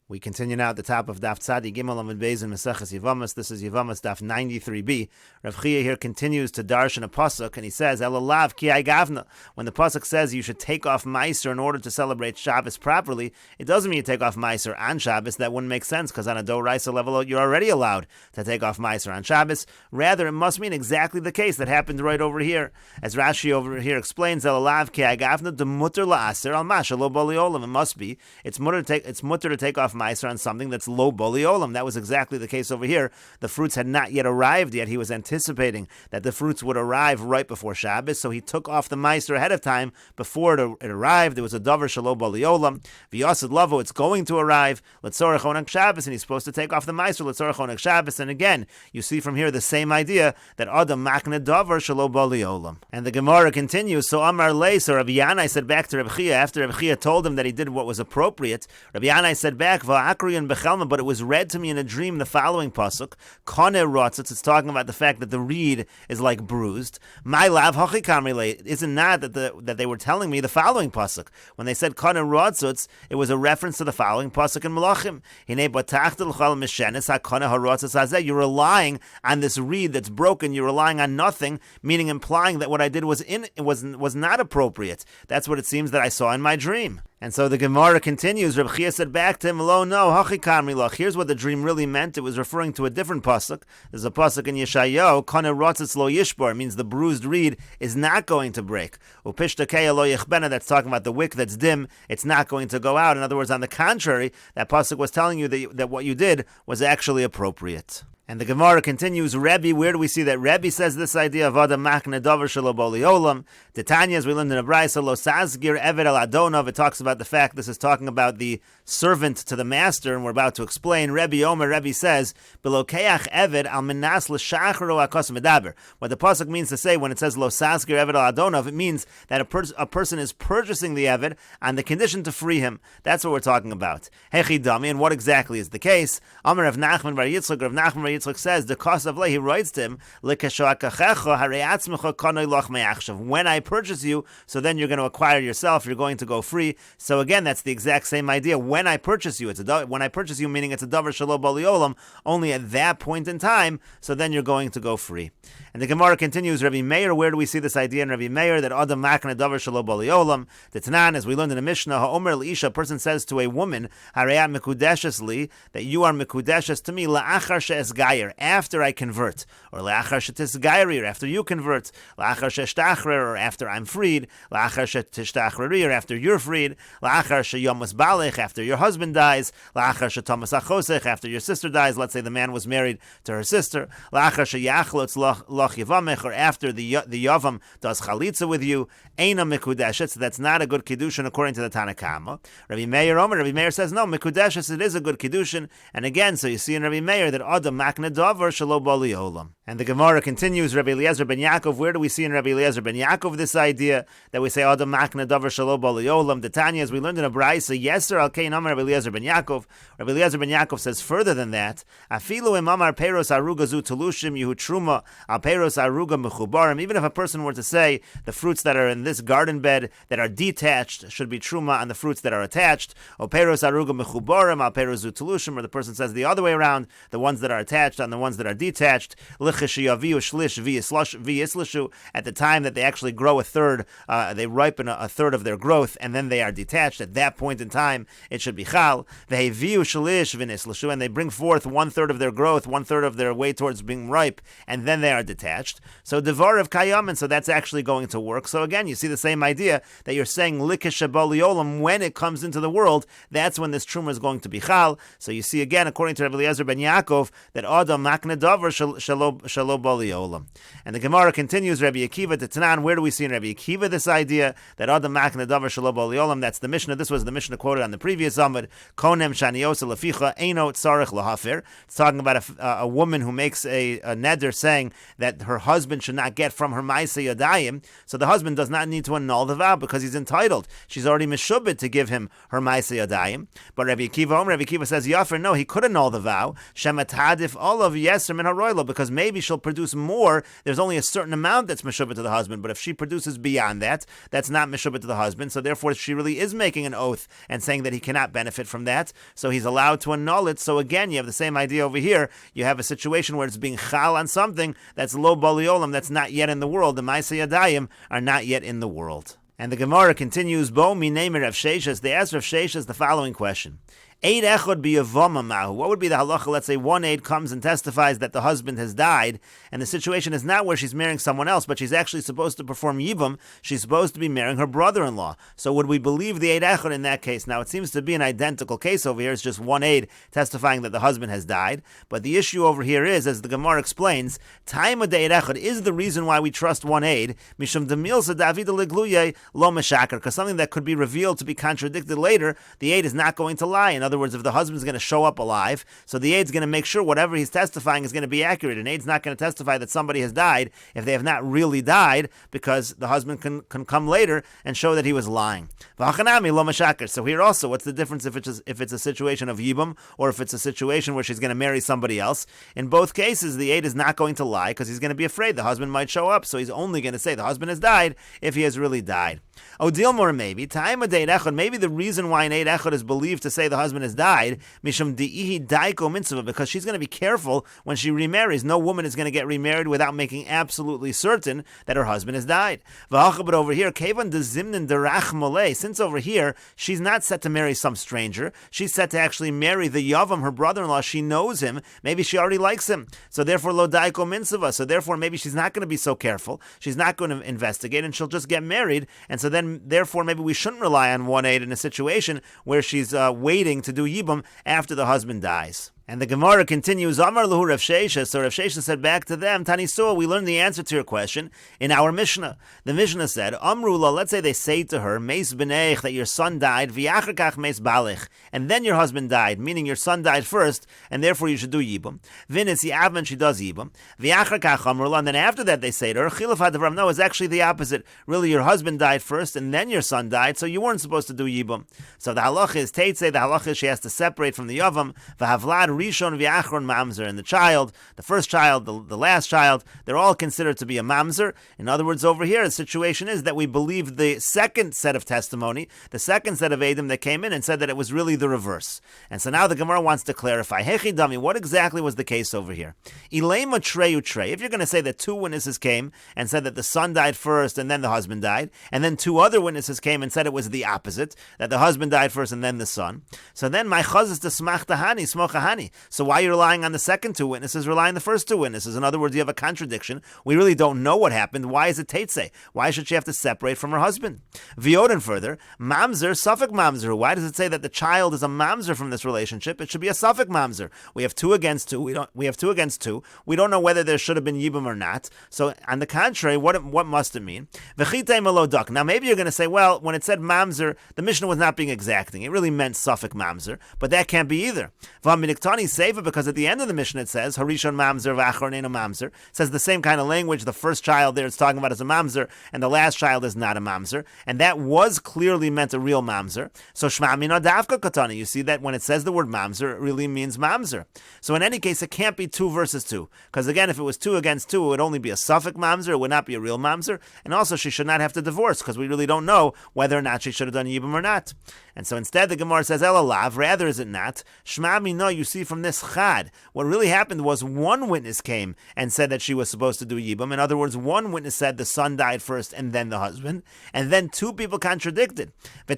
We continue now at the top of Daf Tzadi Gimel Amud Beis in Mesechet Yevamos. This is Yevamos Daf 93b. Rav Chia here continues to darshan a pasuk, and he says, "Elalav ki ai gavna." When the pasuk says you should take off meiser in order to celebrate Shabbos properly, it doesn't mean you take off meiser on Shabbos. That wouldn't make sense because on a doraisa level you're already allowed to take off meiser on Shabbos. Rather, it must mean exactly the case that happened right over here, as Rashi over here explains. Elalav ki ai gavna de mutter laaser al masha lo boli olam. It must be it's mutter to take off meiser on something that's lo boli olam. That was exactly the case over here. The fruits had not yet arrived yet. He was anticipating that the fruits would arrive right before Shabbos, so he took off the meiser ahead of time before it arrived. It was a davar shelo boli olam. V'yasid lavo, it's going to arrive. Letzorech oneg Shabbos, and he's supposed to take off the meiser letzorech oneg Shabbos. And again, you see from here the same idea that adam makne davar shelo boli olam. And the Gemara continues. So Amar Lei, so Rabbi Yanai said back to Rabbi Chia after Rabbi Chia told him that he did what was appropriate. Rabbi Yanai said back, but it was read to me in a dream the following pasuk, Kone rotzitz. It's talking about the fact that the reed is like bruised. My lav hachikam relate. Isn't that they were telling me the following pasuk when they said Kone rotzitz? It was a reference to the following pasuk in Malachim. You're relying on this reed that's broken. You're relying on nothing, meaning implying that what I did was not appropriate. That's what it seems that I saw in my dream. And so the Gemara continues. Reb Chia said back to him, "Lo, no, hachikam rilach." Here's what the dream really meant. It was referring to a different pasuk. There's a pasuk in Yeshayahu, "Kane rotzitz lo yishbor." It means the bruised reed is not going to break. Upishtakei lo yichbena. That's talking about the wick that's dim. It's not going to go out. In other words, on the contrary, that pasuk was telling you that what you did was actually appropriate. And the Gemara continues, Rebbe, where do we see that Rebbe says this idea of Adam Machne Dover Shelo Boli Olam? Titania, as we learned in a Brayso, Lo Sazgir Eved Al Adonov. It talks about the fact, this is talking about the servant to the master, and we're about to explain. Rebbe Omer, Rebbe says, Belokeach Eved Al Menas L'Shachro Akos Medaber. What the pasuk means to say when it says Lo Sazgir Eved Al Adonov, it means that a person is purchasing the Eved on the condition to free him. That's what we're talking about. Hechi Dami, and what exactly is the case? Omer Rav Nachman Bar Yitzchak, Rav Nachman Bar Yitzchak says, the cost of lay, he writes to him, when I purchase you, so then you're going to acquire yourself, you're going to go free. So again, that's the exact same idea. When I purchase you, when I purchase you, meaning it's a davar shelo boli olam, only at that point in time, so then you're going to go free. And the Gemara continues, Rabbi Meir, where do we see this idea in Rabbi Meir, that Adam makna davar shelo boli olam? The Tanan, as we learned in the Mishnah, ha'omer l'isha, a person says to a woman, harayat mekudeshes li, that you are mekudeshes to me, la'achar she'es gayer, after I convert, or la'achar she'tis gayri, or after you convert, la'achar she'shtachrer, or after I'm freed, la'achar she'tishtachreri, or after you're freed, la'achar she'yomus balech, after your husband dies, la'achar she'tomas achosech, after your sister dies. Let's say the man was married to her sister, la'achar she'yachlotz loch Yevamech, or after the Yavam does chalitza with you, Eina Mikudeshes. That's not a good kiddushin according to the Tanakama. Rabbi Meir says no, Mikudeshes, it is a good kiddushin. And again, so you see in Rabbi Meir that Adam Makna Davar Shelo Boli Olam. And the Gemara continues, Rabbi Eliezer ben Yaakov, where do we see in Rabbi Eliezer ben Yaakov this idea that we say Adam Makna Davar Shelo Boli Olam? The Tanya, as we learned in a Brayso, Yeser Al Kein Amar Rabbi Eliezer ben Yaakov. Rabbi Eliezer ben Yaakov says further than that, Afilu Im Amar Peros Aruga Zu Telushim Yehu Truma Al Peros Aruga Mechubarim. Even if a person were to say the fruits that are in this garden bed that are detached should be truma on the fruits that are attached, O Peros Aruga Mechubarim Al Peros Zu Telushim, or the person says the other way around, the ones that are attached on the ones that are detached, at the time that they actually grow a third, they ripen a third of their growth, and then they are detached. At that point in time, it should be chal. And they bring forth 1/3 of their growth, 1/3 of their way towards being ripe, and then they are detached. So devar of kayam, and so that's actually going to work. So again, you see the same idea that you're saying likish olam, when it comes into the world, that's when this truma is going to be chal. So you see again, according to Rabbi Eliezer ben Yaakov, that adam makne davar shelo boli olam. And the Gemara continues, Rabbi Akiva to Tanan, where do we see in Rabbi Akiva this idea that adam makne davar shelo boli olam? That's the Mishnah. This was the Mishnah quoted on the previous Amud. Konem shaniosa leficha eino tzarich lahafir. It's talking about a woman who makes a neder saying that her husband should not get from her ma'aseh yadayim. So the husband does not need to annul the vow because he's entitled. She's already meshubed to give him her ma'aseh yadayim. But Rabbi Akiva says, Yafer, no, he could annul the vow. Shematadif olav yeser min haroilo, because maybe maybe she'll produce more. There's only a certain amount that's meshubah to the husband, but if she produces beyond that, that's not meshubah to the husband. So therefore, she really is making an oath and saying that he cannot benefit from that. So he's allowed to annul it. So again, you have the same idea over here. You have a situation where it's being chal on something that's lo bali olam, that's not yet in the world. The ma'aseh yadayim are not yet in the world. And the Gemara continues, Bo minei Rav Sheshes. They asked Rav Sheshes the following question. Eid echad b'yevama mahu. What would be the halacha? Let's say one aid comes and testifies that the husband has died, and the situation is not where she's marrying someone else, but she's actually supposed to perform yivam. She's supposed to be marrying her brother-in-law. So would we believe the eid echad in that case? Now it seems to be an identical case over here. It's just one aid testifying that the husband has died. But the issue over here is, as the Gemara explains, time of the eid echad is the reason why we trust one aid. Mishum demilsa David legluye lo meshaker, because something that could be revealed to be contradicted later, the aid is not going to lie. In other words, if the husband's going to show up alive, so the aid's going to make sure whatever he's testifying is going to be accurate. An aid's not going to testify that somebody has died if they have not really died, because the husband can come later and show that he was lying. So here also, what's the difference if it's a situation of yibum or if it's a situation where she's going to marry somebody else? In both cases, the aid is not going to lie because he's going to be afraid the husband might show up, so he's only going to say the husband has died if he has really died. Odilmor maybe, time of eid echad, maybe the reason why an eid echad is believed to say the husband has died, mishum di'ihi daiko mitzvah, because she's going to be careful when she remarries. No woman is going to get remarried without making absolutely certain that her husband has died. But over here, kevan de zimnin derach malay, since over here, she's not set to marry some stranger, she's set to actually marry the yavam, her brother-in-law. She knows him, maybe she already likes him, so therefore lo daiko mitzvah, so therefore maybe she's not going to be so careful, she's not going to investigate, and she'll just get married, and so then therefore maybe we shouldn't rely on one aid in a situation where she's waiting to do yibum after the husband dies. And the Gemara continues, Amar Lahu Rav Sheshes. So Rav Sheshes said back to them, Tanisua, we learned the answer to your question in our Mishnah. The Mishnah said, Amrula, let's say they say to her, Meis b'neich, that your son died, v'yachar kach meis balich, and then your husband died, meaning your son died first, and therefore you should do yibum. V'nitz yavman, she does yibum. V'yachar kach Amrula, and then after that they say to her, Chilaf hadavram, no, it's actually the opposite. Really, your husband died first, and then your son died, so you weren't supposed to do yibum. So the halach is, Teitze, the halach is she has to separate from the yavam, v'havlad Rishon v'achron mamzer, and the child, the first child, the last child, they're all considered to be a mamzer. In other words, over here, the situation is that we believe the second set of testimony, the second set of Edom that came in and said that it was really the reverse. And so now the Gemara wants to clarify, Hechi Dami, what exactly was the case over here? Ilema treyu trey. If you're going to say that two witnesses came and said that the son died first and then the husband died, and then two other witnesses came and said it was the opposite, that the husband died first and then the son, so then my chaz is to smach tahani, smochahani. So why you're relying on the second two witnesses, rely on the first two witnesses. In other words, you have a contradiction. We really don't know what happened. Why is it teitze? Why should she have to separate from her husband? V'yoden further, mamzer, suffik mamzer. Why does it say that the child is a mamzer from this relationship? It should be a suffik mamzer. We have two against two. We have two against two. We don't know whether there should have been yibum or not. So on the contrary, what must it mean? V'chitei meloduk. Now maybe you're going to say, well, when it said mamzer, the Mishnah was not being exacting. It really meant suffik mamzer, but that can't be either. V'aminiktani seva, because at the end of the Mishnah it says harishon mamzer v'achron eno mamzer. It says the same kind of language. The first child there it's talking about as a mamzer, and the last child is not a mamzer, and that was clearly meant a real mamzer. So shma mina dafka katana. You see that when it says the word mamzer, it really means mamzer. So in any case, it can't be 2 versus 2, because again, if it was 2 against 2, it would only be a suffik mamzer. It would not be a real mamzer, and also she should not have to divorce, because we really don't know whether or not she should have done yibum or not. And so instead, the Gemara says elalav. Rather, is it not shma mina? You see from this chad, what really happened was one witness came and said that she was supposed to do yibum. In other words, one witness said the son died first and then the husband, and then two people contradicted. And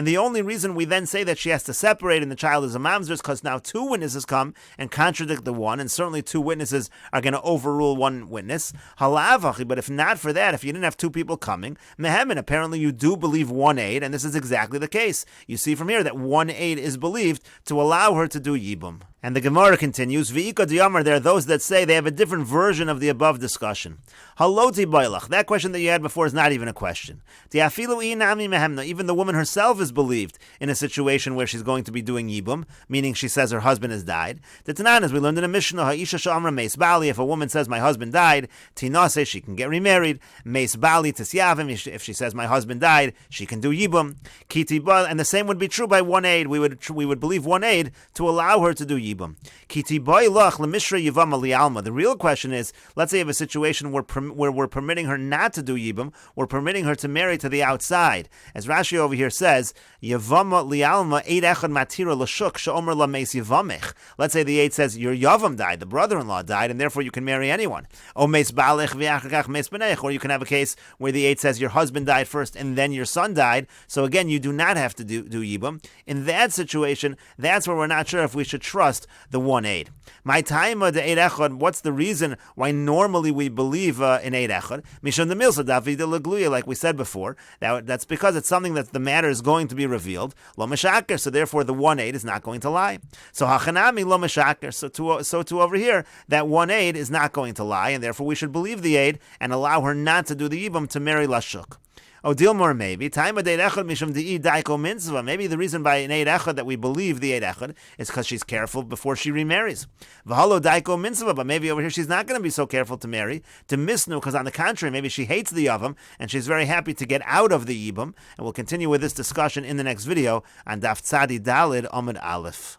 the only reason we then say that she has to separate and the child is a mamzer is because now two witnesses come and contradict the one, and certainly two witnesses are going to overrule one witness. But if not for that, if you didn't have two people coming, mehemen, apparently you do believe one aid, and this is exactly the case. You see from here that one aid is believed to allow her to do yibum. And the Gemara continues, V'ika diyamar, there are those that say they have a different version of the above discussion. Haloti bailach, that question that you had before is not even a question. Tiafilu inami mehemna, even the woman herself is believed in a situation where she's going to be doing yibum, meaning she says her husband has died. The Tanan, as we learned in a Mishnah, Ha'isha sha'amra meis bali, if a woman says my husband died, tinase, she can get remarried, meis bali tisyavim, if she says my husband died, she can do yibum. Kiti ba, and the same would be true by one aid. We would believe one aid to allow her to do yibum. yibum. Kiti boy loch lemishra yivama lialma. The real question is, let's say you have a situation where we're permitting her not to do yibum, we're permitting her to marry to the outside. As Rashi over here says, Yevamot lialma eid echad matira l'shuk she'omer la meis yevamich. Let's say the eid says your yavam died, the brother-in-law died, and therefore you can marry anyone. O meis balech v'achakach meis b'neich. Or you can have a case where the eid says your husband died first and then your son died. So again, you do not have to do yibum. In that situation, that's where we're not sure if we should trust the one aid. My time the eid echad. What's the reason why normally we believe in eid echad? Mishon the milsa david legluya, like we said before. That's because it's something that the matter is going to be revealed. Lo meshaker. So therefore, the one aid is not going to lie. So hachanami lo meshaker. So to over here, that one aid is not going to lie, and therefore we should believe the aid and allow her not to do the yibum to marry lashuk. Oh, Dilmor, maybe. Maybe the reason by an eid echad that we believe the eid echad is because she's careful before she remarries. But maybe over here she's not going to be so careful to marry to misnu, because on the contrary, maybe she hates the yavam and she's very happy to get out of the yibum. And we'll continue with this discussion in the next video on Daf Tzadi Dalid Amud Aleph.